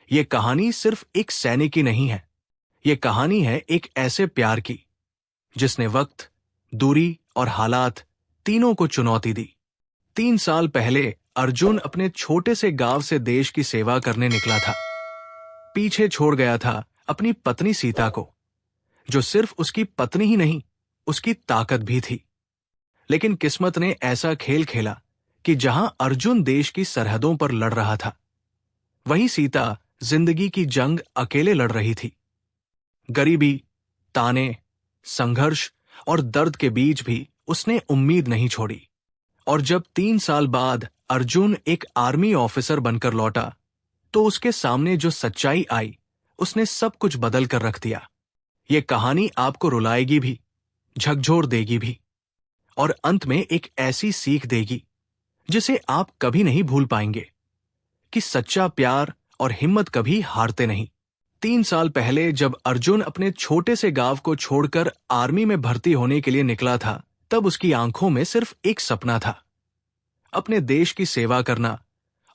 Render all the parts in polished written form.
ये कहानी सिर्फ एक सैनिक की नहीं है। ये कहानी है एक ऐसे प्यार की जिसने वक्त, दूरी और हालात तीनों को चुनौती दी। 3 साल पहले अर्जुन अपने छोटे से गांव से देश की सेवा करने निकला था। पीछे छोड़ गया था अपनी पत्नी सीता को, जो सिर्फ उसकी पत्नी ही नहीं, उसकी ताकत भी थी। लेकिन किस्मत ने ऐसा खेल खेला कि जहां अर्जुन देश की सरहदों पर लड़ रहा था, वहीं सीता जिंदगी की जंग अकेले लड़ रही थी। गरीबी, ताने, संघर्ष और दर्द के बीच भी उसने उम्मीद नहीं छोड़ी। और जब 3 साल बाद अर्जुन एक आर्मी ऑफिसर बनकर लौटा, तो उसके सामने जो सच्चाई आई, उसने सब कुछ बदल कर रख दिया। ये कहानी आपको रुलाएगी भी, झकझोर देगी भी, और अंत में एक ऐसी सीख देगी जिसे आप कभी नहीं भूल पाएंगे कि सच्चा प्यार और हिम्मत कभी हारते नहीं। 3 साल पहले जब अर्जुन अपने छोटे से गांव को छोड़कर आर्मी में भर्ती होने के लिए निकला था, तब उसकी आंखों में सिर्फ एक सपना था, अपने देश की सेवा करना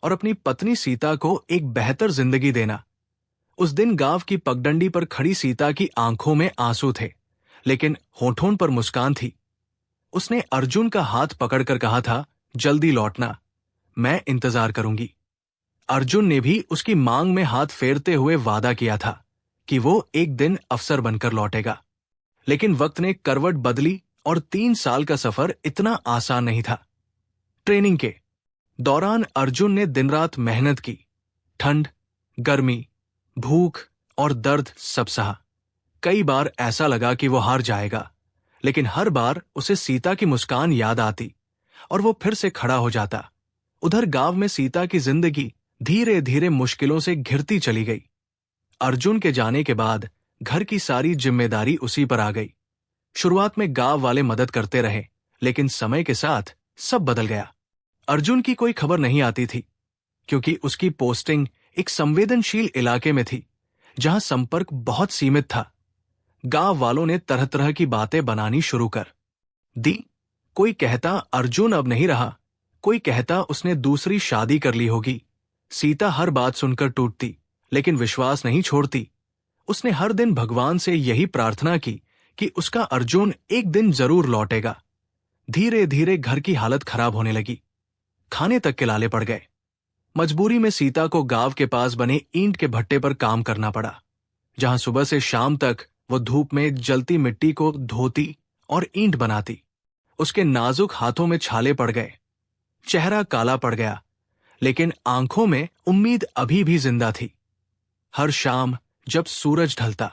और अपनी पत्नी सीता को एक बेहतर जिंदगी देना। उस दिन गांव की पगडंडी पर खड़ी सीता की आंखों में आंसू थे, लेकिन होठों पर मुस्कान थी। उसने अर्जुन का हाथ पकड़कर कहा था, जल्दी लौटना, मैं इंतजार करूंगी। अर्जुन ने भी उसकी मांग में हाथ फेरते हुए वादा किया था कि वो एक दिन अफसर बनकर लौटेगा। लेकिन वक्त ने करवट बदली और 3 साल का सफर इतना आसान नहीं था। ट्रेनिंग के दौरान अर्जुन ने दिन रात मेहनत की, ठंड, गर्मी, भूख और दर्द सब सहा। कई बार ऐसा लगा कि वो हार जाएगा, लेकिन हर बार उसे सीता की मुस्कान याद आती और वो फिर से खड़ा हो जाता। उधर गांव में सीता की जिंदगी धीरे धीरे मुश्किलों से घिरती चली गई। अर्जुन के जाने के बाद घर की सारी जिम्मेदारी उसी पर आ गई। शुरुआत में गांव वाले मदद करते रहे, लेकिन समय के साथ सब बदल गया। अर्जुन की कोई खबर नहीं आती थी, क्योंकि उसकी पोस्टिंग एक संवेदनशील इलाके में थी, जहां संपर्क बहुत सीमित था। गांव वालों ने तरह तरह की बातें बनानी शुरू कर दी। कोई कहता अर्जुन अब नहीं रहा, कोई कहता उसने दूसरी शादी कर ली होगी। सीता हर बात सुनकर टूटती, लेकिन विश्वास नहीं छोड़ती। उसने हर दिन भगवान से यही प्रार्थना की कि उसका अर्जुन एक दिन जरूर लौटेगा। धीरे धीरे घर की हालत खराब होने लगी, खाने तक के लाले पड़ गए। मजबूरी में सीता को गांव के पास बने ईंट के भट्टे पर काम करना पड़ा, जहां सुबह से शाम तक वो धूप में जलती मिट्टी को धोती और ईंट बनाती। उसके नाजुक हाथों में छाले पड़ गए, चेहरा काला पड़ गया, लेकिन आंखों में उम्मीद अभी भी जिंदा थी। हर शाम जब सूरज ढलता,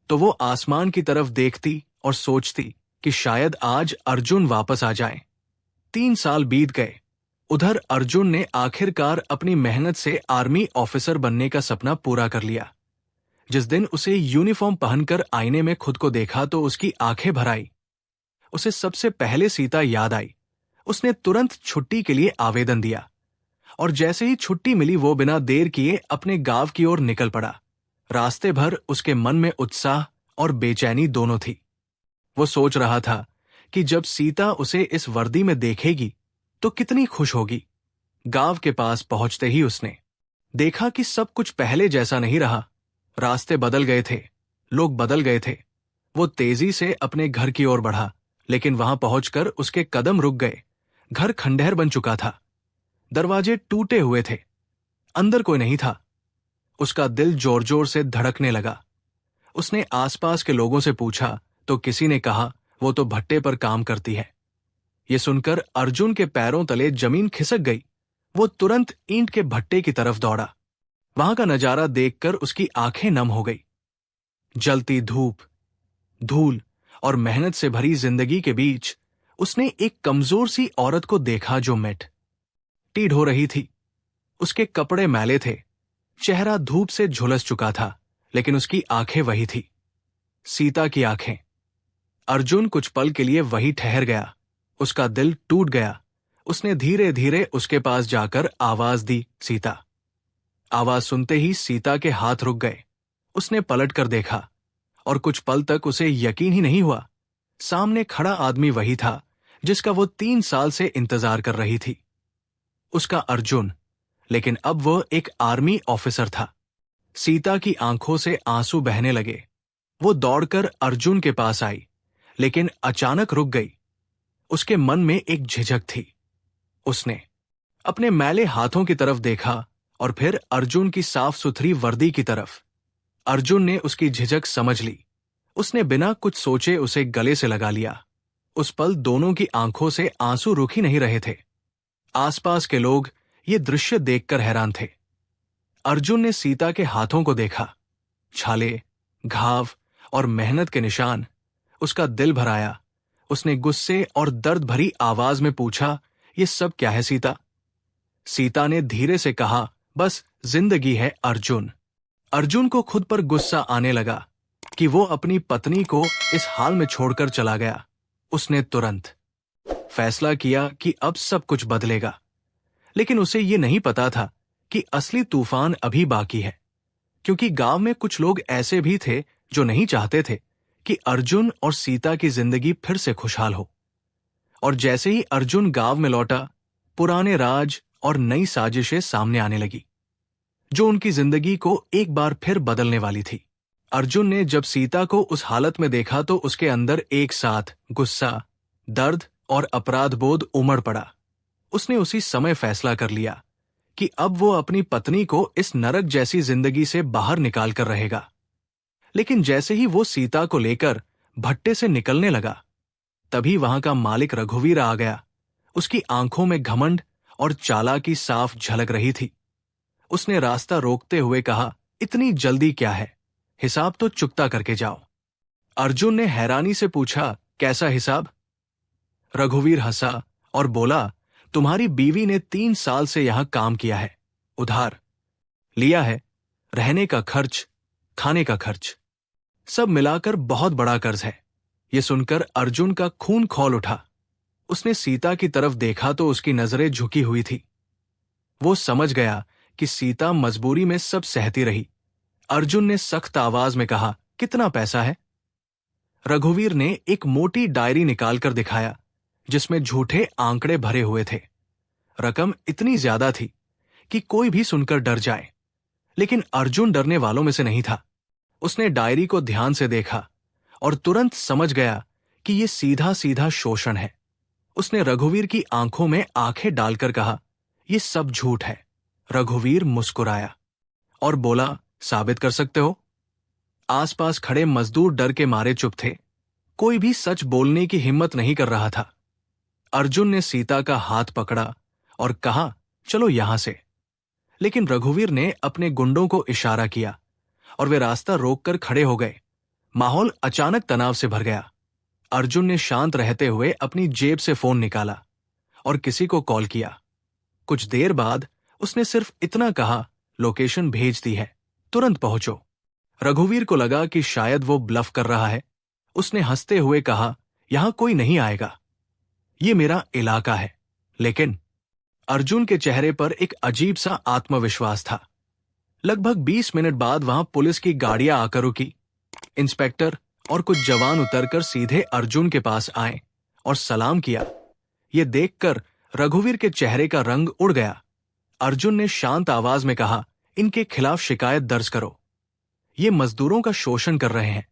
तो वो आसमान की तरफ देखती और सोचती कि शायद आज अर्जुन वापस आ जाए। 3 साल बीत गए। उधर अर्जुन ने आखिरकार अपनी मेहनत से आर्मी ऑफिसर बनने का सपना पूरा कर लिया। जिस दिन उसे यूनिफॉर्म पहनकर आईने में खुद को देखा, तो उसकी आंखें भर आई। उसे सबसे पहले सीता याद आई। उसने तुरंत छुट्टी के लिए आवेदन दिया, और जैसे ही छुट्टी मिली, वो बिना देर किए अपने गांव की ओर निकल पड़ा। रास्ते भर उसके मन में उत्साह और बेचैनी दोनों थी। वो सोच रहा था कि जब सीता उसे इस वर्दी में देखेगी तो कितनी खुश होगी। गांव के पास पहुंचते ही उसने देखा कि सब कुछ पहले जैसा नहीं रहा। रास्ते बदल गए थे, लोग बदल गए थे। वो तेजी से अपने घर की ओर बढ़ा, लेकिन वहां पहुंचकर उसके कदम रुक गए। घर खंडहर बन चुका था, दरवाजे टूटे हुए थे, अंदर कोई नहीं था। उसका दिल जोर जोर से धड़कने लगा। उसने आसपास के लोगों से पूछा, तो किसी ने कहा वो तो भट्टे पर काम करती है। ये सुनकर अर्जुन के पैरों तले जमीन खिसक गई। वो तुरंत ईंट के भट्टे की तरफ दौड़ा। वहां का नजारा देखकर उसकी आंखें नम हो गई। जलती धूप, धूल और मेहनत से भरी जिंदगी के बीच उसने एक कमजोर सी औरत को देखा, जो टीढ़ हो रही थी। उसके कपड़े मैले थे, चेहरा धूप से झुलस चुका था, लेकिन उसकी आंखें वही थी, सीता की आंखें। अर्जुन कुछ पल के लिए वही ठहर गया। उसका दिल टूट गया। उसने धीरे धीरे उसके पास जाकर आवाज दी, सीता। आवाज सुनते ही सीता के हाथ रुक गए। उसने पलट कर देखा, और कुछ पल तक उसे यकीन ही नहीं हुआ। सामने खड़ा आदमी वही था जिसका वो 3 साल से इंतजार कर रही थी। उसका अर्जुन, लेकिन अब वो एक आर्मी ऑफिसर था। सीता की आंखों से आंसू बहने लगे। वो दौड़कर अर्जुन के पास आई, लेकिन अचानक रुक गई। उसके मन में एक झिझक थी। उसने अपने मैले हाथों की तरफ देखा और फिर अर्जुन की साफ सुथरी वर्दी की तरफ। अर्जुन ने उसकी झिझक समझ ली। उसने बिना कुछ सोचे उसे गले से लगा लिया। उस पल दोनों की आंखों से आंसू रुक ही नहीं रहे थे। आसपास के लोग ये दृश्य देखकर हैरान थे। अर्जुन ने सीता के हाथों को देखा। छाले, घाव और मेहनत के निशान। उसका दिल भर आया। उसने गुस्से और दर्द भरी आवाज में पूछा, ये सब क्या है सीता? सीता ने धीरे से कहा, बस जिंदगी है अर्जुन। अर्जुन को खुद पर गुस्सा आने लगा कि वो अपनी पत्नी को इस हाल में छोड़कर चला गया। उसने तुरंत फैसला किया कि अब सब कुछ बदलेगा। लेकिन उसे ये नहीं पता था कि असली तूफान अभी बाकी है, क्योंकि गांव में कुछ लोग ऐसे भी थे जो नहीं चाहते थे कि अर्जुन और सीता की जिंदगी फिर से खुशहाल हो। और जैसे ही अर्जुन गांव में लौटा, पुराने राज और नई साजिशें सामने आने लगी, जो उनकी जिंदगी को एक बार फिर बदलने वाली थी। अर्जुन ने जब सीता को उस हालत में देखा तो उसके अंदर एक साथ गुस्सा, दर्द और अपराध बोध उमड़ पड़ा। उसने उसी समय फैसला कर लिया कि अब वो अपनी पत्नी को इस नरक जैसी जिंदगी से बाहर निकाल कर रहेगा। लेकिन जैसे ही वो सीता को लेकर भट्टे से निकलने लगा, तभी वहां का मालिक रघुवीर आ गया। उसकी आंखों में घमंड और चालाकी साफ झलक रही थी। उसने रास्ता रोकते हुए कहा, इतनी जल्दी क्या है? हिसाब तो चुकता करके जाओ। अर्जुन ने हैरानी से पूछा, कैसा हिसाब? रघुवीर हंसा और बोला, तुम्हारी बीवी ने 3 साल से यहां काम किया है, उधार लिया है, रहने का खर्च, खाने का खर्च, सब मिलाकर बहुत बड़ा कर्ज है। यह सुनकर अर्जुन का खून खौल उठा। उसने सीता की तरफ देखा तो उसकी नजरें झुकी हुई थी। वो समझ गया कि सीता मजबूरी में सब सहती रही। अर्जुन ने सख्त आवाज में कहा, कितना पैसा है? रघुवीर ने एक मोटी डायरी निकालकर दिखाया, जिसमें झूठे आंकड़े भरे हुए थे। रकम इतनी ज्यादा थी कि कोई भी सुनकर डर जाए, लेकिन अर्जुन डरने वालों में से नहीं था। उसने डायरी को ध्यान से देखा और तुरंत समझ गया कि यह सीधा सीधा शोषण है। उसने रघुवीर की आंखों में आंखें डालकर कहा, यह सब झूठ है। रघुवीर मुस्कुराया और बोला, साबित कर सकते हो? आसपास खड़े मजदूर डर के मारे चुप थे। कोई भी सच बोलने की हिम्मत नहीं कर रहा था। अर्जुन ने सीता का हाथ पकड़ा और कहा, चलो यहां से। लेकिन रघुवीर ने अपने गुंडों को इशारा किया और वे रास्ता रोककर खड़े हो गए। माहौल अचानक तनाव से भर गया। अर्जुन ने शांत रहते हुए अपनी जेब से फोन निकाला और किसी को कॉल किया। कुछ देर बाद उसने सिर्फ इतना कहा, लोकेशन भेज दी है, तुरंत पहुंचो। रघुवीर को लगा कि शायद वो ब्लफ कर रहा है। उसने हंसते हुए कहा, यहां कोई नहीं आएगा, ये मेरा इलाका है। लेकिन अर्जुन के चेहरे पर एक अजीब सा आत्मविश्वास था। लगभग 20 मिनट बाद वहां पुलिस की गाड़ियां आकर रुकी। इंस्पेक्टर और कुछ जवान उतरकर सीधे अर्जुन के पास आए और सलाम किया। ये देखकर रघुवीर के चेहरे का रंग उड़ गया। अर्जुन ने शांत आवाज में कहा, इनके खिलाफ शिकायत दर्ज करो। ये मजदूरों का शोषण कर रहे हैं,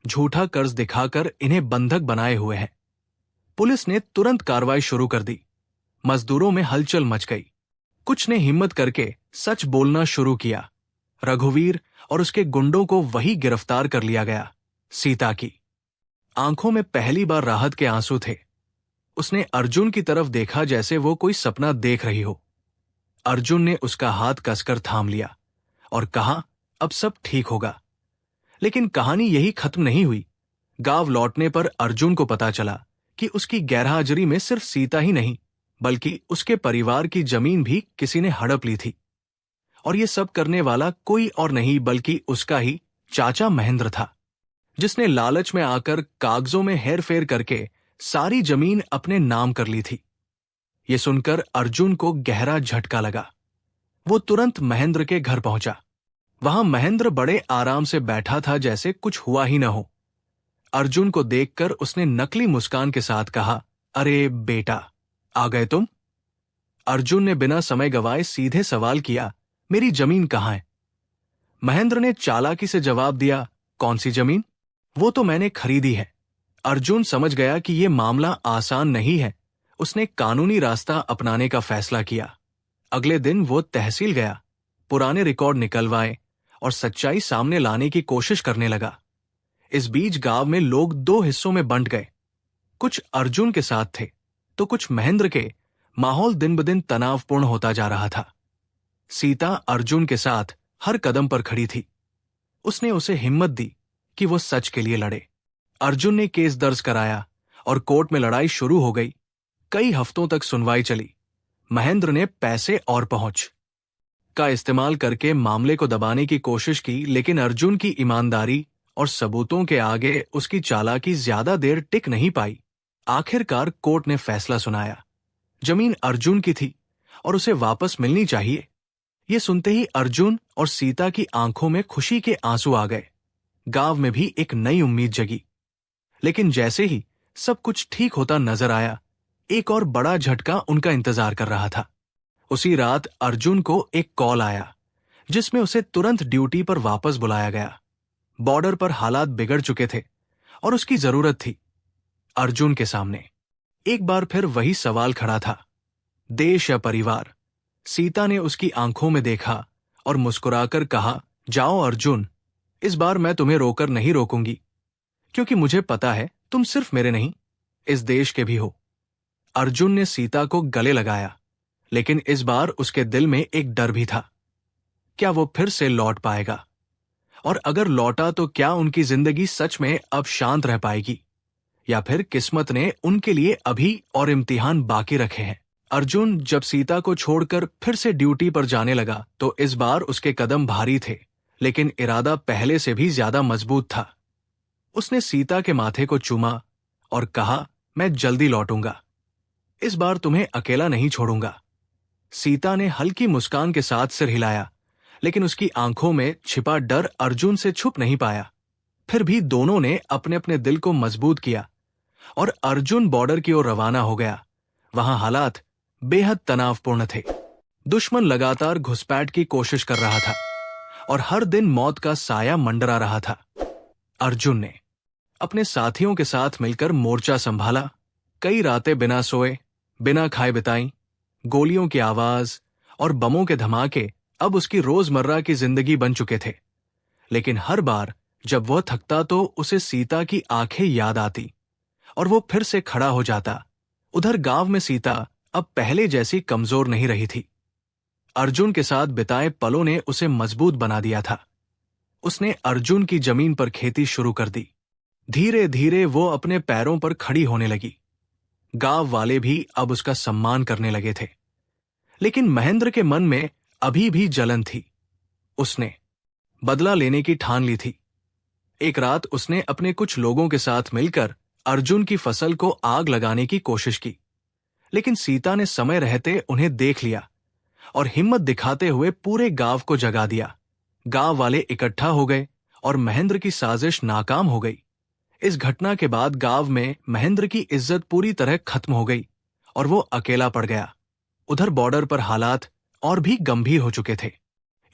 झूठा कर्ज दिखाकर इन्हें बंधक बनाए हुए हैं। पुलिस ने तुरंत कार्रवाई शुरू कर दी। मजदूरों में हलचल मच गई। कुछ ने हिम्मत करके सच बोलना शुरू किया। रघुवीर और उसके गुंडों को वही गिरफ्तार कर लिया गया। सीता की आंखों में पहली बार राहत के आंसू थे। उसने अर्जुन की तरफ देखा जैसे वो कोई सपना देख रही हो। अर्जुन ने उसका हाथ कसकर थाम लिया और कहा, अब सब ठीक होगा। लेकिन कहानी यही खत्म नहीं हुई। गांव लौटने पर अर्जुन को पता चला कि उसकी गैरहाजिरी में सिर्फ सीता ही नहीं, बल्कि उसके परिवार की जमीन भी किसी ने हड़प ली थी। और ये सब करने वाला कोई और नहीं बल्कि उसका ही चाचा महेंद्र था, जिसने लालच में आकर कागजों में हेरफेर करके सारी जमीन अपने नाम कर ली थी। ये सुनकर अर्जुन को गहरा झटका लगा। वो तुरंत महेंद्र के घर पहुंचा। वहां महेंद्र बड़े आराम से बैठा था, जैसे कुछ हुआ ही न हो। अर्जुन को देखकर उसने नकली मुस्कान के साथ कहा, अरे बेटा, आ गए तुम? अर्जुन ने बिना समय गवाए सीधे सवाल किया, मेरी जमीन कहाँ है? महेंद्र ने चालाकी से जवाब दिया, कौन सी जमीन? वो तो मैंने खरीदी है। अर्जुन समझ गया कि ये मामला आसान नहीं है। उसने कानूनी रास्ता अपनाने का फैसला किया। अगले दिन वो तहसील गया, पुराने रिकॉर्ड निकलवाए और सच्चाई सामने लाने की कोशिश करने लगा। इस बीच गांव में लोग दो हिस्सों में बंट गए। कुछ अर्जुन के साथ थे तो कुछ महेंद्र के। माहौल दिन ब दिन तनावपूर्ण होता जा रहा था। सीता अर्जुन के साथ हर कदम पर खड़ी थी। उसने उसे हिम्मत दी कि वो सच के लिए लड़े। अर्जुन ने केस दर्ज कराया और कोर्ट में लड़ाई शुरू हो गई। कई हफ्तों तक सुनवाई चली। महेंद्र ने पैसे और पहुंच का इस्तेमाल करके मामले को दबाने की कोशिश की, लेकिन अर्जुन की ईमानदारी और सबूतों के आगे उसकी चालाकी ज्यादा देर टिक नहीं पाई। आखिरकार कोर्ट ने फैसला सुनाया। जमीन अर्जुन की थी और उसे वापस मिलनी चाहिए। ये सुनते ही अर्जुन और सीता की आंखों में खुशी के आंसू आ गए। गांव में भी एक नई उम्मीद जगी। लेकिन जैसे ही सब कुछ ठीक होता नजर आया, एक और बड़ा झटका उनका इंतजार कर रहा था। उसी रात अर्जुन को एक कॉल आया जिसमें उसे तुरंत ड्यूटी पर वापस बुलाया गया। बॉर्डर पर हालात बिगड़ चुके थे और उसकी जरूरत थी। अर्जुन के सामने एक बार फिर वही सवाल खड़ा था, देश या परिवार? सीता ने उसकी आंखों में देखा और मुस्कुराकर कहा, जाओ अर्जुन, इस बार मैं तुम्हें रोकर नहीं रोकूंगी, क्योंकि मुझे पता है तुम सिर्फ मेरे नहीं, इस देश के भी हो। अर्जुन ने सीता को गले लगाया, लेकिन इस बार उसके दिल में एक डर भी था। क्या वो फिर से लौट पाएगा? और अगर लौटा तो क्या उनकी जिंदगी सच में अब शांत रह पाएगी, या फिर किस्मत ने उनके लिए अभी और इम्तिहान बाकी रखे हैं? अर्जुन जब सीता को छोड़कर फिर से ड्यूटी पर जाने लगा तो इस बार उसके कदम भारी थे, लेकिन इरादा पहले से भी ज्यादा मजबूत था। उसने सीता के माथे को चूमा और कहा, मैं जल्दी लौटूंगा, इस बार तुम्हें अकेला नहीं छोड़ूंगा। सीता ने हल्की मुस्कान के साथ सिर हिलाया, लेकिन उसकी आंखों में छिपा डर अर्जुन से छुप नहीं पाया। फिर भी दोनों ने अपने अपने दिल को मजबूत किया और अर्जुन बॉर्डर की ओर रवाना हो गया। वहां हालात बेहद तनावपूर्ण थे। दुश्मन लगातार घुसपैठ की कोशिश कर रहा था और हर दिन मौत का साया मंडरा रहा था। अर्जुन ने अपने साथियों के साथ मिलकर मोर्चा संभाला। कई रातें बिना सोए, बिना खाए बिताई। गोलियों की आवाज और बमों के धमाके अब उसकी रोजमर्रा की जिंदगी बन चुके थे। लेकिन हर बार जब वह थकता तो उसे सीता की आंखें याद आती और वो फिर से खड़ा हो जाता। उधर गांव में सीता अब पहले जैसी कमजोर नहीं रही थी। अर्जुन के साथ बिताए पलों ने उसे मजबूत बना दिया था। उसने अर्जुन की जमीन पर खेती शुरू कर दी। धीरे धीरे वो अपने पैरों पर खड़ी होने लगी। गांव वाले भी अब उसका सम्मान करने लगे थे। लेकिन महेंद्र के मन में अभी भी जलन थी। उसने बदला लेने की ठान ली थी। एक रात उसने अपने कुछ लोगों के साथ मिलकर अर्जुन की फसल को आग लगाने की कोशिश की, लेकिन सीता ने समय रहते उन्हें देख लिया और हिम्मत दिखाते हुए पूरे गांव को जगा दिया। गांव वाले इकट्ठा हो गए और महेंद्र की साजिश नाकाम हो गई। इस घटना के बाद गांव में महेंद्र की इज्जत पूरी तरह खत्म हो गई और वो अकेला पड़ गया। उधर बॉर्डर पर हालात और भी गंभीर हो चुके थे।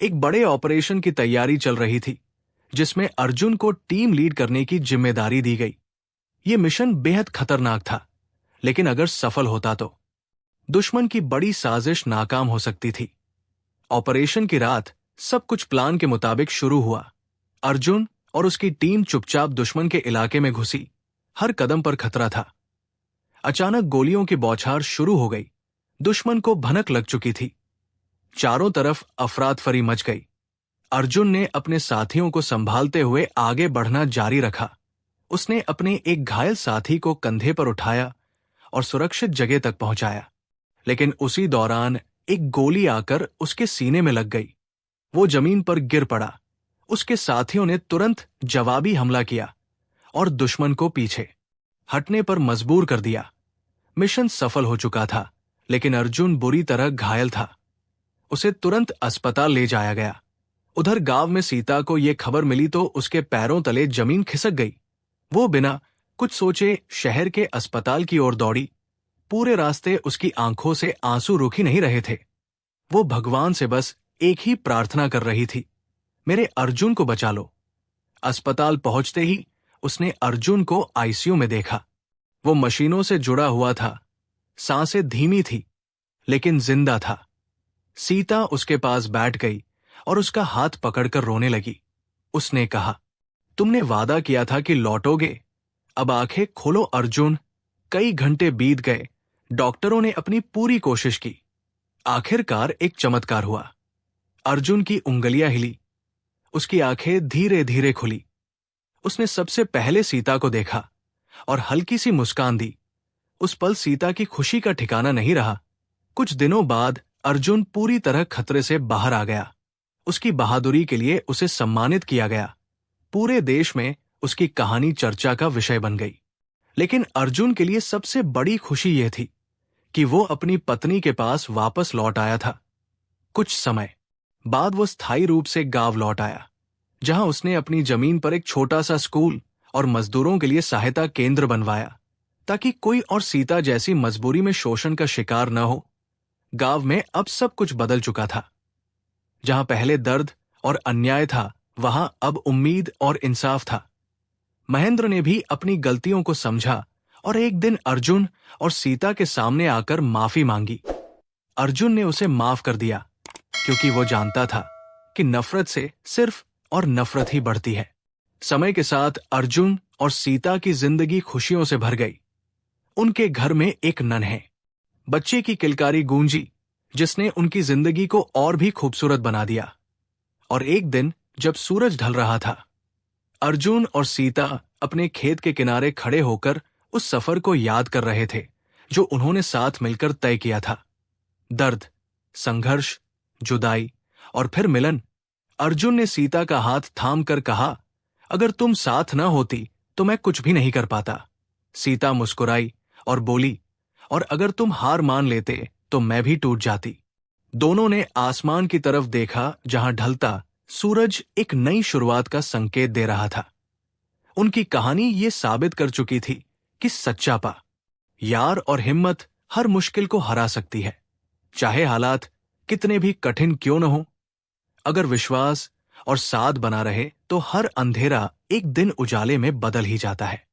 एक बड़े ऑपरेशन की तैयारी चल रही थी, जिसमें अर्जुन को टीम लीड करने की जिम्मेदारी दी गई। ये मिशन बेहद खतरनाक था, लेकिन अगर सफल होता तो दुश्मन की बड़ी साजिश नाकाम हो सकती थी। ऑपरेशन की रात सब कुछ प्लान के मुताबिक शुरू हुआ। अर्जुन और उसकी टीम चुपचाप दुश्मन के इलाके में घुसी। हर कदम पर खतरा था। अचानक गोलियों की बौछार शुरू हो गई। दुश्मन को भनक लग चुकी थी। चारों तरफ अफरातफरी मच गई। अर्जुन ने अपने साथियों को संभालते हुए आगे बढ़ना जारी रखा। उसने अपने एक घायल साथी को कंधे पर उठाया और सुरक्षित जगह तक पहुंचाया, लेकिन उसी दौरान एक गोली आकर उसके सीने में लग गई। वो जमीन पर गिर पड़ा। उसके साथियों ने तुरंत जवाबी हमला किया और दुश्मन को पीछे हटने पर मजबूर कर दिया। मिशन सफल हो चुका था, लेकिन अर्जुन बुरी तरह घायल था। उसे तुरंत अस्पताल ले जाया गया। उधर गांव में सीता को यह खबर मिली तो उसके पैरों तले जमीन खिसक गई। वो बिना कुछ सोचे शहर के अस्पताल की ओर दौड़ी। पूरे रास्ते उसकी आंखों से आंसू रुक ही नहीं रहे थे। वो भगवान से बस एक ही प्रार्थना कर रही थी, मेरे अर्जुन को बचा लो। अस्पताल पहुंचते ही उसने अर्जुन को आईसीयू में देखा। वो मशीनों से जुड़ा हुआ था, सांसें धीमी थी, लेकिन जिंदा था। सीता उसके पास बैठ गई और उसका हाथ पकड़कर रोने लगी। उसने कहा, तुमने वादा किया था कि लौटोगे, अब आंखें खोलो अर्जुन। कई घंटे बीत गए, डॉक्टरों ने अपनी पूरी कोशिश की। आखिरकार एक चमत्कार हुआ। अर्जुन की उंगलियां हिली, उसकी आंखें धीरे धीरे खुली। उसने सबसे पहले सीता को देखा और हल्की सी मुस्कान दी। उस पल सीता की खुशी का ठिकाना नहीं रहा। कुछ दिनों बाद अर्जुन पूरी तरह खतरे से बाहर आ गया। उसकी बहादुरी के लिए उसे सम्मानित किया गया। पूरे देश में उसकी कहानी चर्चा का विषय बन गई। लेकिन अर्जुन के लिए सबसे बड़ी खुशी यह थी कि वो अपनी पत्नी के पास वापस लौट आया था। कुछ समय बाद वो स्थायी रूप से गांव लौट आया, जहां उसने अपनी जमीन पर एक छोटा सा स्कूल और मजदूरों के लिए सहायता केंद्र बनवाया, ताकि कोई और सीता जैसी मजबूरी में शोषण का शिकार न हो। गांव में अब सब कुछ बदल चुका था। जहां पहले दर्द और अन्याय था, वहां अब उम्मीद और इंसाफ था। महेंद्र ने भी अपनी गलतियों को समझा और एक दिन अर्जुन और सीता के सामने आकर माफी मांगी। अर्जुन ने उसे माफ कर दिया, क्योंकि वो जानता था कि नफरत से सिर्फ और नफरत ही बढ़ती है। समय के साथ अर्जुन और सीता की जिंदगी खुशियों से भर गई। उनके घर में एक नन्हे बच्चे की किलकारी गूंजी, जिसने उनकी जिंदगी को और भी खूबसूरत बना दिया। और एक दिन जब सूरज ढल रहा था, अर्जुन और सीता अपने खेत के किनारे खड़े होकर उस सफर को याद कर रहे थे जो उन्होंने साथ मिलकर तय किया था। दर्द, संघर्ष, जुदाई और फिर मिलन। अर्जुन ने सीता का हाथ थाम कर कहा, अगर तुम साथ न होती तो मैं कुछ भी नहीं कर पाता। सीता मुस्कुराई और बोली, और अगर तुम हार मान लेते तो मैं भी टूट जाती। दोनों ने आसमान की तरफ देखा, जहां ढलता सूरज एक नई शुरुआत का संकेत दे रहा था। उनकी कहानी ये साबित कर चुकी थी कि सच्चापा, यार और हिम्मत हर मुश्किल को हरा सकती है, चाहे हालात कितने भी कठिन क्यों न हो। अगर विश्वास और साथ बना रहे तो हर अंधेरा एक दिन उजाले में बदल ही जाता है।